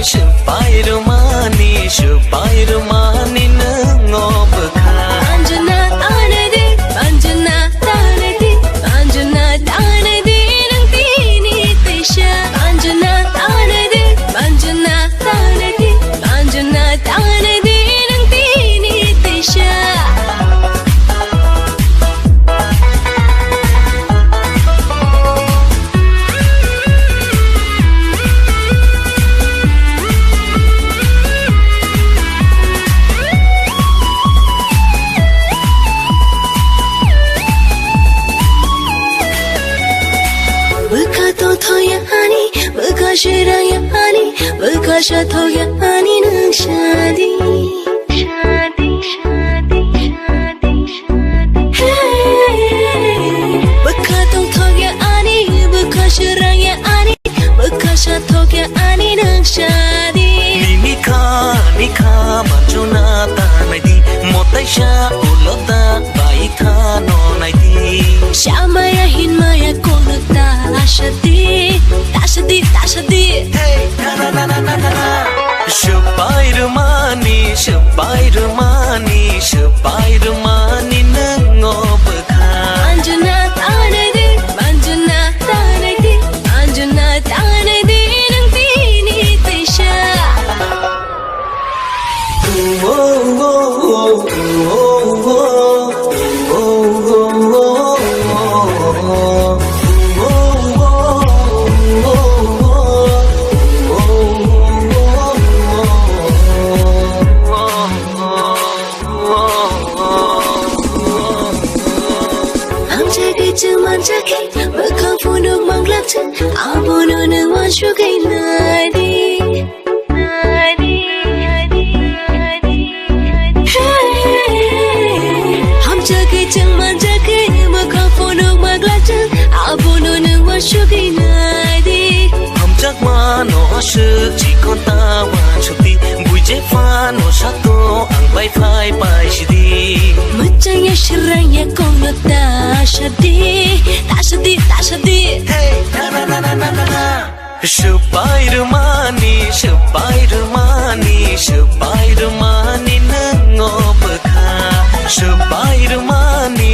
Swbai Rimani ngop kha Anjana tanadi Anjana tanadi Anjana tanadi nang tini tisha Anjana tanadi Anjana tanadi Anjana tanadi nang tini tisha Buka shirang ya ani, buka shato ya ani nang shadi. Buka tong tong ya ani, buka shirang ya ani, buka shato ya ani nang shadi. Nikha manjuna ta nai di, motai sha uloda bai tha no nai di. Shamaya hinmaya kolota ashadi, tashadi. Hey, na na. Swbai Rimani ngop kha. Anjana tanadi, Anjana tanadi, Anjana tanadi nang tini tisha. Bekang punuk manglak chen, abono ne wanshu gay nadi. Ham jagai chen man jagai, bekang punuk manglak chen, abono ne wanshu gay nadi. Ham jak mano shuk chi kon ta wan chukti, bui je fa no shato ang bai phai pai shidi. Macang ya shirang ya kono tashadi. Hey, na. Swbai Rimani ngop kha. Swbai Rimani